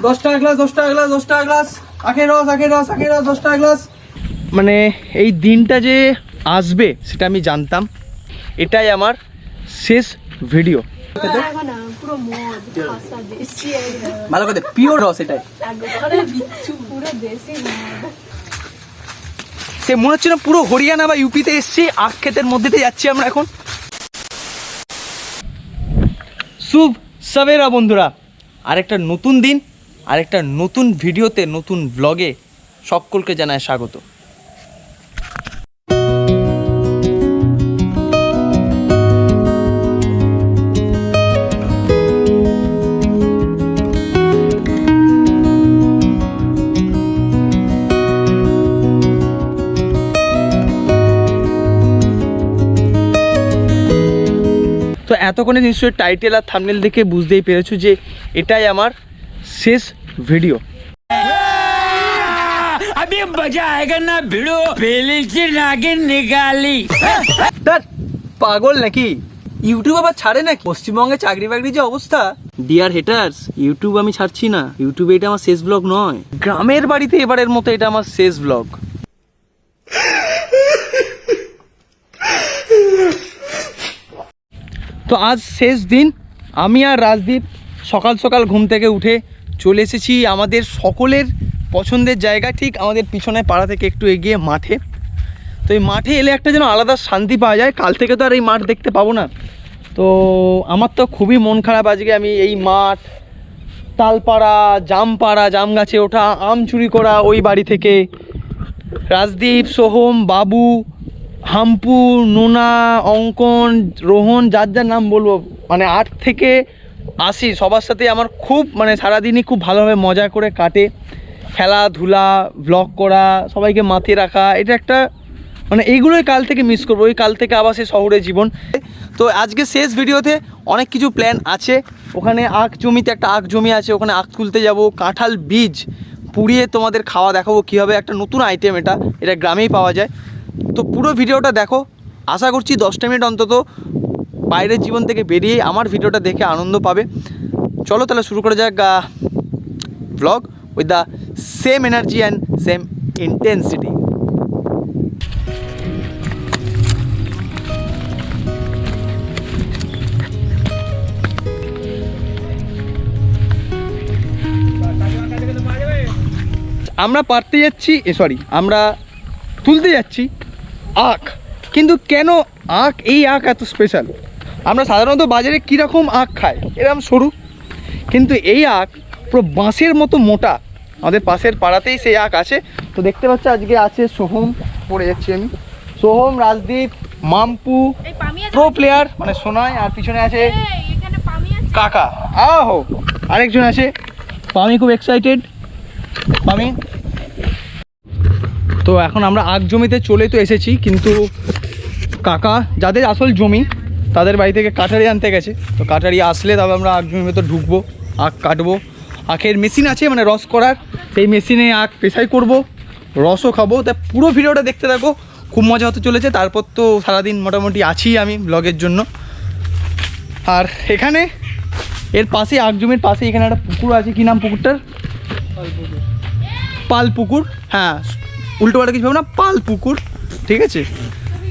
10 টাকা গ্লাস 10 টাকা গ্লাস 10 টাকা গ্লাস আখের রস 10 টাকা গ্লাস। মানে এই দিনটা যে আসবে সেটা আমি জানতাম। এটাই আমার শেষ ভিডিও। ভালো করে পিওর রস এটাই। সে মনে হচ্ছে না পুরো হরিয়ানা বা ইউপিতে এসছি, আখ ক্ষেতের মধ্যে দিয়ে যাচ্ছি আমরা এখন। শুভ সবেরা বন্ধুরা, আরেকটা নতুন দিন, আরেকটা নতুন ভিডিওতে, নতুন ব্লগে সকলকে জানায় স্বাগত। তো এতক্ষণে নিশ্চয়ই টাইটেল আর থাম্বনেল দেখে বুঝতেই পেরেছো যে এটাই আমার শেষ ভিডিও। अभी मजा आएगा ना भिड़ो पहले से नागिन निकाली। তার পাগল নাকি? ইউটিউব আবার ছাড়ে নাকি? পশ্চিমবঙ্গে চাকরি বাকরি যে অবস্থা। ডিয়ার হেটার্স, ইউটিউব আমি ছাড়ছি না। ইউটিউবে এটা আমার শেষ ব্লগ নয়, গ্রামের বাড়িতে এবারের মতো এটা আমার শেষ ব্লগ। তো আজ শেষ দিন। আমি আর রাজদীপ সকাল সকাল ঘুম থেকে উঠে চলে এসেছি আমাদের সকলের পছন্দের জায়গা, ঠিক আমাদের পিছনে পাড়া থেকে একটু এগিয়ে মাঠে। তো এই মাঠে এলে একটা যেন আলাদা শান্তি পাওয়া যায়। কাল থেকে তো আর এই মাঠ দেখতে পাবো না, তো আমার তো খুবই মন খারাপ। আজকে আমি এই মাঠ, তালপাড়া, জামপাড়া, জাম গাছে ওঠা, আম চুরি করা ওই বাড়ি থেকে, রাজদীপ, সোহম, বাবু, হাম্পু, নোনা, অঙ্কন, রোহন, যার যার নাম বলবো, মানে 8 থেকে 80 সবার সাথে আমার খুব মানে সারাদিনই খুব ভালোভাবে মজা করে কাটে। খেলাধুলা, ব্লগ করা, সবাইকে মাতিয়ে রাখা, এটা একটা মানে এইগুলোই কাল থেকে মিস করবো। ওই কাল থেকে আবার সে শহরে জীবন। তো আজকে শেষ ভিডিওতে অনেক কিছু প্ল্যান আছে। ওখানে আখ জমিতে একটা আখ জমি আছে, ওখানে আখ তুলতে যাব। কাঁঠাল বীজ পুড়িয়ে তোমাদের খাওয়া দেখাবো কীভাবে, একটা নতুন আইটেম, এটা গ্রামেই পাওয়া যায়। তো পুরো ভিডিওটা দেখো। আশা করছি 10টা মিনিট অন্তত বাইরের জীবন থেকে বেরিয়ে আমার ভিডিওটা দেখে আনন্দ পাবে। চলো তাহলে শুরু করা যাক blog with the same energy and same intensity. আমরা পারতে যাচ্ছি, আমরা তুলতে যাচ্ছি আখ। কিন্তু কেন আখ, এই আখ এত স্পেশাল? আমরা সাধারণত বাজারে কীরকম আখ খাই, এরকম সরু, কিন্তু এই আখ পুরো বাঁশের মতো মোটা। আমাদের পাশের পাড়াতেই সেই আখ আছে। তো দেখতে পাচ্ছ আজকে আছে সোহম, পড়ে যাচ্ছি আমি, সোহম, রাজদীপ, মাম্পু, প্রো প্লেয়ার মানে সোনাই, আর পিছনে আছে কাকা, আহো আরেকজন আছে পামি, খুব এক্সাইটেড পামি। তো এখন আমরা আখ জমিতে চলে তো এসেছি, কিন্তু কাকা যাদের আসল জমি তাদের বাড়ি থেকে কাটারি আনতে গেছে। তো কাটারি আসলে তবে আমরা আখ জমির ভেতর ঢুকবো, আখ কাটবো। আখের মেশিন আছে মানে রস করার, সেই মেশিনে আখ পেশাই করব, রসও খাবো। তা পুরো ভিডিওটা দেখতে থাকো, খুব মজা হতে চলেছে। তারপর তো সারাদিন মোটামুটি আছি আমি ব্লগের জন্য। আর এখানে এর পাশে আখ জমির পাশে এখানে একটা পুকুর আছে, কী নাম পুকুরটার? পাল পুকুর। হ্যাঁ, উল্টো পাল্টা কিছু ভাবে না, পাল পুকুর, ঠিক আছে।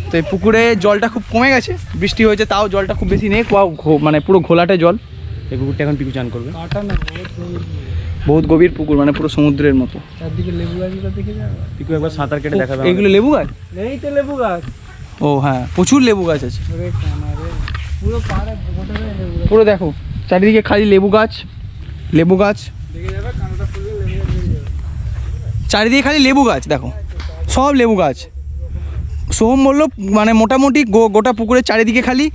তো এই পুকুরে জলটা খুব কমে গেছে, বৃষ্টি হয়েছে, তাও জলটা খুব বেশি নেই, মানে পুরো ঘোলাটে জল। এই পুকুরটা এখন পিকু চান করবে। বহুত গভীর পুকুর, মানে পুরো সমুদ্রের মতো। চারদিকে লেবু গাছগুলো দেখে যাবে, পিকু একবার সাঁতার কেটে দেখাবে। এইগুলো লেবু গাছ? এই তো লেবু গাছ। ও হ্যাঁ, প্রচুর লেবু গাছ আছে পুরো। দেখো চারিদিকে খালি লেবু গাছ, লেবু গাছ, চারিদিকে খালি লেবু গাছ, দেখো সব লেবু গাছ। সোহম বললো মানে মোটামুটি গোটা পুকুরের চারিদিকে খালি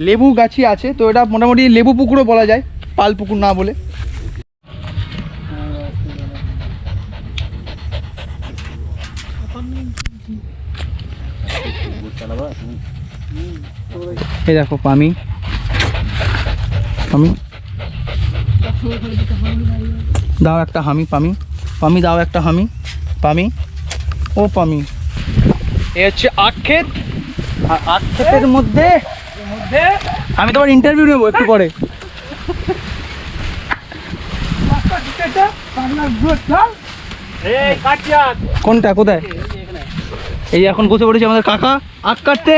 লেবু গাছই আছে। তো এটা মোটামুটি লেবু পুকুরও বলা যায়, পাল পুকুর না বলে। এই দেখো পামি, পামি দাও একটা হামি, পামি, পামি দাও একটা হামি, পামি, ও পামি। এই হচ্ছে আখ ক্ষেত। আর আখ ক্ষেতের মধ্যে আমি তোমার ইন্টারভিউ নেবো একটু পরে। কোনটা কোথায়? এই এখন বসে পড়েছে আমাদের কাকা আখ কাটতে।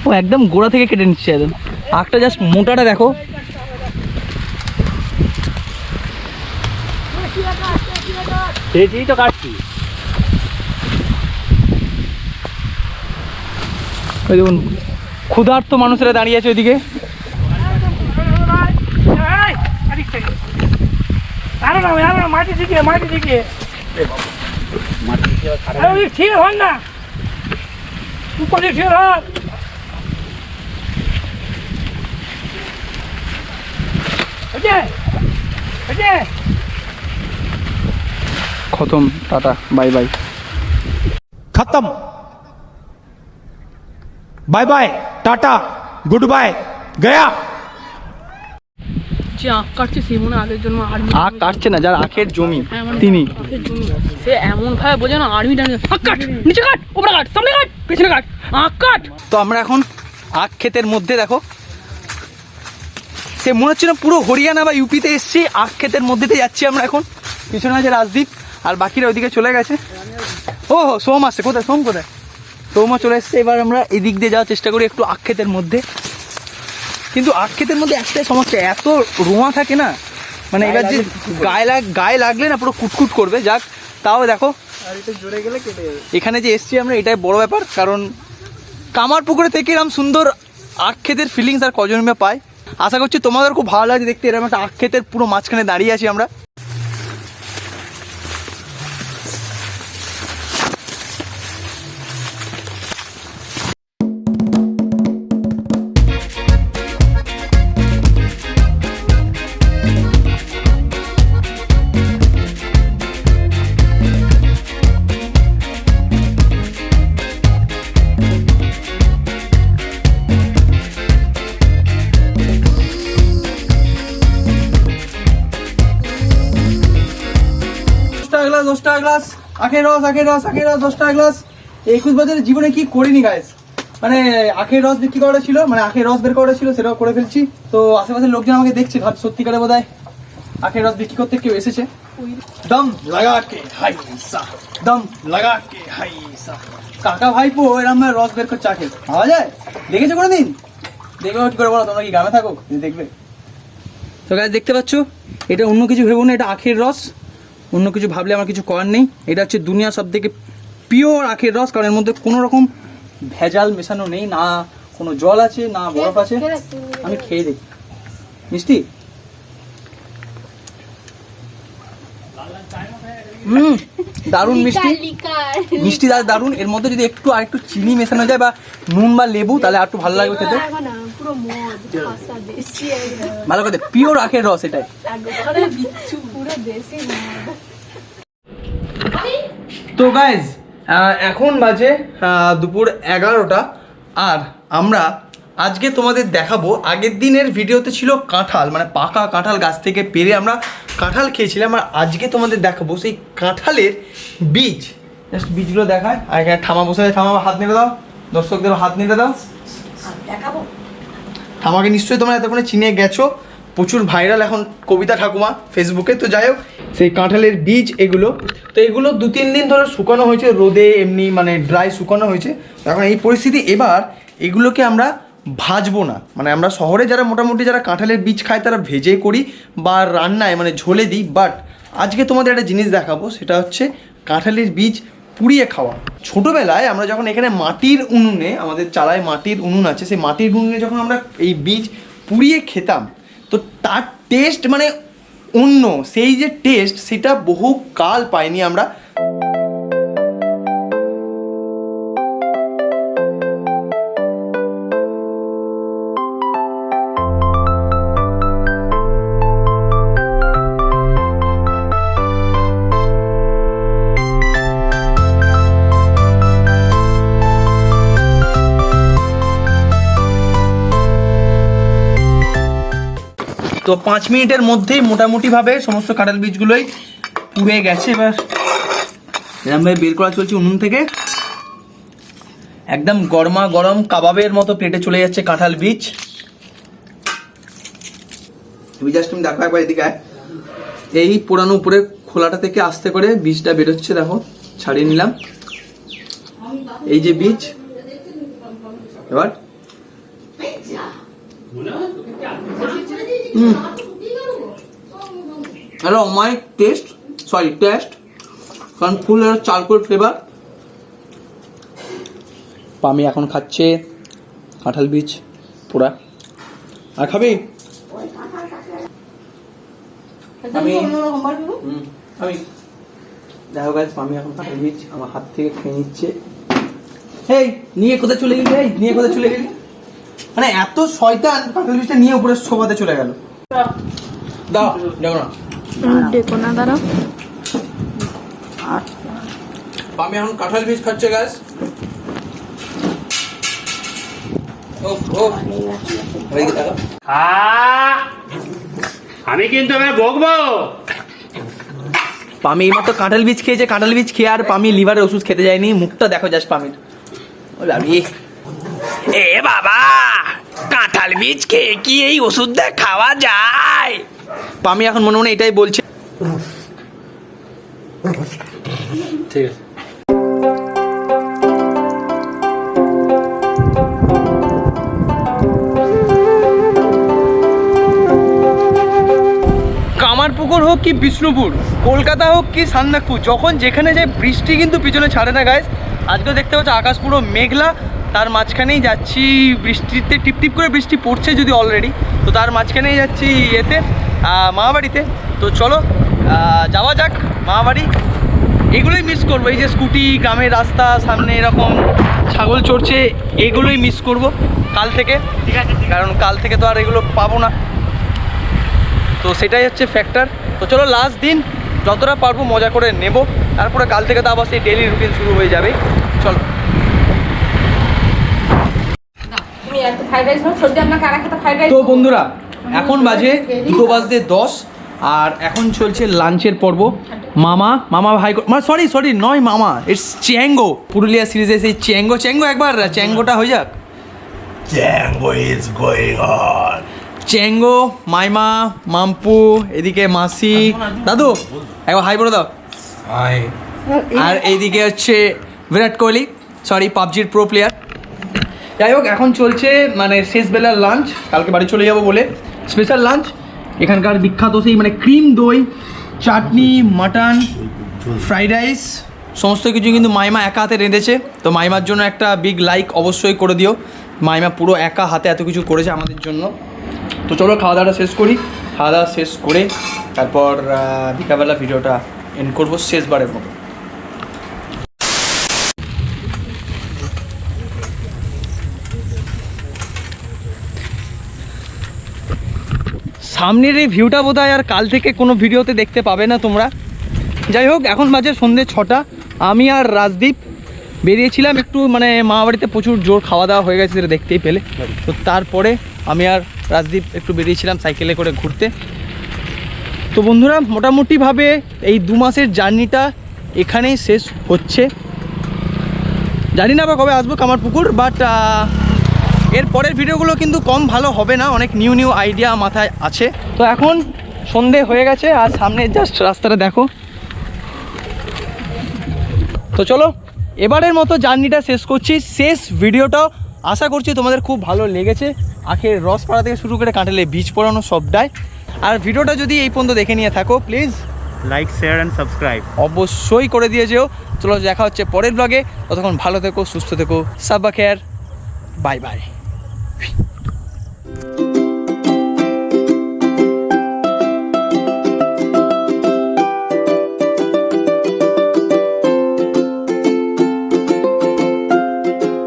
ও একদম গোড়া থেকে কেটে নিচ্ছে একদম আখটা, জাস্ট মোটাটা দেখো। তো কাটছি। ওই দেখুন ক্ষুধার্ত মানুষেরা দাঁড়িয়ে আছে ওইদিকে। মাটি দিকে ঠিক হন না, উপরে ঠিক হন। খতম, টাটা, বাই বাই। खत्म, bye bye, tata, goodbye, गया। যে আখ কাটছে সে মনে আগের জন্য আর্মি আখ কাটছে না, যার আখের জমি হ্যাঁ, মানে তিনি। আখের জমি। সে এমন ভাবে বোঝে না আর্মি ডার্মি, আখ কাট, নিচে কাট, উপরে কাট, সামনে কাট, পেছনে কাট, আখ কাট। তো আমরা এখন আখ ক্ষেতের মধ্যে দেখো, সে মনে হচ্ছে না পুরো হরিয়ানা বা ইউপিতে এসছি, আখ ক্ষেতের মধ্যে দিয়ে যাচ্ছি আমরা এখন। পিছনে আছে রাজদীপ আর বাকিরা ওইদিকে চলে গেছে। ও সোম আসছে, কোথায় সোম, কোথায়? সোমও চলে এসছে। এবার আমরা এদিক দিয়ে যাওয়ার চেষ্টা করি একটু আখ ক্ষেতের মধ্যে। কিন্তু আখ ক্ষেতের মধ্যে একটাই সমস্যা, এত রোঁয়া থাকে না, মানে এবার যে গায়ে লাগলে না পুরো কুটকুট করবে। যাক, তাও দেখো এখানে যে এসছি আমরা, এটাই বড় ব্যাপার। কারণ কামারপুকুরে থেকে এরকম সুন্দর আখ ক্ষেতের ফিলিংস আর কজন পায়। আশা করছি তোমাদের খুব ভালো লাগছে দেখতে, এরকম একটা আখ ক্ষেতের পুরো মাঝখানে দাঁড়িয়ে আছি আমরা। গ্লাস 10 টাকা গ্লাস আখের রস 10 টাকা গ্লাস। 21 বছরের জীবনে কি করিনি গাইস, মানে আখের রস বিক্রি করা ছিল, মানে আখের রস বের করা ছিল, সেটাও করে ফেলছি। তো আশেপাশের লোকজন আমাকে দেখছে, ভাব সত্যিকারে বোধহয় আখের রস বিক্রি করতে কেউ এসেছে। দম লাগা কে হাই সা, দম লাগা কে হাই সা। কাকা ভাইপো এরকম রস বের করছে আখের, পাওয়া যায়? দেখেছো কোনোদিন? দেখবে কি করে বলো, তোমরা কি গ্রামে থাকো? দেখবে তো গাইস, দেখতে পাচ্ছ এটা অন্য কিছু ভেবো না, এটা আখের রস। অন্য কিছু ভাবলে আমার কিছু করার নেই। এটা হচ্ছে দুনিয়ার সব থেকে পিওর আখের রস, কারণ এর মধ্যে কোনো রকম ভেজাল মেশানো নেই, না কোনো জল আছে না বরফ আছে। আমি খেয়ে দেখি, মিষ্টি। দারুণ মিষ্টি, মিষ্টি দারুণ। এর মধ্যে যদি একটু আর একটু চিনি মেশানো যায় বা নুন বা লেবু, তাহলে আর একটু ভালো লাগবে খেতে। ভালো কথা, পিওর আখের রস এটাই। তো গাইজ এখন বাজে দুপুর 11টা, আর আমরা আজকে তোমাদের দেখাবো, আগের দিনের ভিডিওতে ছিল কাঁঠাল, মানে পাকা কাঁঠাল গাছ থেকে পেরে আমরা কাঁঠাল খেয়েছিলাম, আর আজকে তোমাদের দেখাবো সেই কাঁঠালের বীজ। জাস্ট বীজগুলো দেখায়। আর এখানে ঠামা বসে আছে, ঠামা হাত নেড়ে দাও, দর্শকদের হাত নেড়ে দাও। ঠামাকে নিশ্চয়ই তোমরা এতক্ষণে চিনে গেছো, প্রচুর ভাইরাল এখন কবিতা ঠাকুমা ফেসবুকে। তো যাই হোক, সেই কাঁঠালের বীজ এগুলো, তো এগুলো 2-3 দিন ধরে শুকানো হয়েছে রোদে, এমনি মানে ড্রাই শুকানো হয়েছে। এখন এই পরিস্থিতি, এবার এগুলোকে আমরা ভাজবো না, মানে আমরা শহরে যারা মোটামুটি যারা কাঁঠালের বীজ খায় তারা ভেজে করি বা রান্নায় মানে ঝোলে দিই, বাট আজকে তোমাদের একটা জিনিস দেখাবো, সেটা হচ্ছে কাঁঠালের বীজ পুড়িয়ে খাওয়া। ছোটোবেলায় আমরা যখন এখানে মাটির উনুনে, আমাদের চালায় মাটির উনুন আছে, সেই মাটির উনুনে যখন আমরা এই বীজ পুড়িয়ে খেতাম, তো তার টেস্ট মানে অন্য, সেই যে টেস্ট সেটা বহু কাল পাইনি আমরা। তো 5 মিনিটের মধ্যেই মোটামুটিভাবে সমস্ত কাঁঠাল বীজগুলোই পুড়ে গেছে। এবার এরকমভাবে বের করা চলছে উনুন থেকে, একদম গরমা গরম কাবাবের মতো প্লেটে চলে যাচ্ছে কাঁঠাল বীজ। তুমি জাস্ট তুমি দেখো একবার এদিকে, এই পোড়ানো উপরে খোলাটা থেকে আস্তে করে বীজটা বেরোচ্ছে, দেখো ছাড়িয়ে নিলাম। এই যে বীজ, এবার হ্যালো মাই টেস্ট কারণ ফুল চারকোল ফ্লেভার। পামি এখন খাচ্ছে কাঁঠাল বীজ পোড়া। আর খাবি? আমি দেখো গাছ, পামি এখন কাঁঠাল বীজ আমার হাত থেকে খেয়ে নিচ্ছে। এই নিয়ে কোথায় চলে গেলি? এই নিয়ে কোথায় চলে গেলি? মানে এত শয়তান, কাঁঠাল বীজটা নিয়ে উপরে শোভাতে চলে গেল। দাও দেখো না, দেখো না, দাঁড়াও। পামি এখন কাঁঠাল বীজ খাচ্ছে গাছ। আমি কিন্তু বকবো। পামি এইমাত্র কাঁঠাল বীজ খেয়েছে, কাঁঠাল বীজ খেয়ে আর পামি লিভারের ওষুধ খেতে যায়নি। মুখটা দেখো জাস্ট পামির। এ বাবা, কাঁঠাল বীজ খেয়ে কি এই ওষুধটা খাওয়া যায়? পামি এখন মনে মনে এটাই বলছে। ঠিক আছে। কামারপুকুর হোক কি বিষ্ণুপুর, কলকাতা হোক কি সান্দাকফু, যখন যেখানে যায় বৃষ্টি কিন্তু পিছনে ছাড়ে না গাইস। আজকেও দেখতে পাচ্ছ আকাশ পুরো মেঘলা, তার মাঝখানেই যাচ্ছি বৃষ্টিতে, টিপটিপ করে বৃষ্টি পড়ছে যদি অলরেডি, তো তার মাঝখানেই যাচ্ছি এতে মামাবাড়িতে। তো চলো যাওয়া যাক মামাবাড়ি। এগুলোই মিস করবো, এই যে স্কুটি, গ্রামের রাস্তা, সামনে এরকম ছাগল চড়ছে, এগুলোই মিস করব কাল থেকে। ঠিক আছে, কারণ কাল থেকে তো আর এগুলো পাবো না, তো সেটাই হচ্ছে ফ্যাক্টর। তো চলো লাস্ট দিন যতটা পারবো মজা করে নেব, তারপরে কাল থেকে তো আবার সেই ডেইলি রুটিন শুরু হয়ে যাবে। চলো। তো বন্ধুরা এখন বাজে 2:10 আর এখন চলছে লাঞ্চের পর্ব। মামা ভাই, সরি নয় মামা, ইটস চ্যাঙ্গো। পুরুলিয়া সিরিজে সেই চ্যাঙ্গো একবার চ্যাঙ্গোটা হয়ে যাক। Django is going on. চ্যাঙ্গো, মাইমা, Mampu, এদিকে মাসি, দাদু একবার হাই বলে দাও। আর এইদিকে হচ্ছে Virat Kohli, sorry পাবজির pro player. যাই হোক, এখন চলছে মানে শেষ বেলার লাঞ্চ, কালকে বাড়ি চলে যাবো বলে স্পেশাল লাঞ্চ। এখানকার বিখ্যাত সেই মানে ক্রিম দই, চাটনি, মাটন, ফ্রাইড রাইস, সমস্ত কিছু কিন্তু মাইমা একা হাতে রেঁধেছে। তো মাইমার জন্য একটা বিগ লাইক অবশ্যই করে দিও। মাইমা পুরো একা হাতে এত কিছু করেছে আমাদের জন্য। তো চলো খাওয়া দাওয়াটা শেষ করি, খাওয়া দাওয়া শেষ করে তারপর বিকালবেলা ভিডিওটা এন্ড করবো শেষবারের মতো। সামনের এই ভিউটা বোধহয় আর কাল থেকে কোনো ভিডিওতে দেখতে পাবে না তোমরা। যাই হোক, এখন বাজে সন্ধ্যে 6টা। আমি আর রাজদীপ বেরিয়েছিলাম একটু, মানে মামাবাড়িতে প্রচুর জোর খাওয়া দাওয়া হয়ে গেছে, সেটা দেখতেই পেলে। তো তারপরে আমি আর রাজদীপ একটু বেরিয়েছিলাম সাইকেলে করে ঘুরতে। তো বন্ধুরা মোটামুটিভাবে এই 2 মাসের জার্নিটা এখানেই শেষ হচ্ছে। জানি না বা কবে আসবো কামারপুকুর, বাট এর পরের ভিডিওগুলো কিন্তু কম ভালো হবে না, অনেক নিউ আইডিয়া মাথায় আছে। তো এখন সন্ধে হয়ে গেছে আর সামনে জাস্ট রাস্তাটা দেখো। তো চলো এবারের মতো জার্নিটা শেষ করছি। শেষ ভিডিওটাও আশা করছি তোমাদের খুব ভালো লেগেছে, আখের রস পাড়া থেকে শুরু করে কাঁঠালে বীজ পড়ানো সবটাই। আর ভিডিওটা যদি এই পর্যন্ত দেখে নিয়ে থাকো please like, share and subscribe অবশ্যই করে দিয়ে যেও। চলো দেখা হচ্ছে পরের ব্লগে, ততক্ষণ ভালো থেকো, সুস্থ থেকো, সাব্বা খেয়ার, বাই বাই।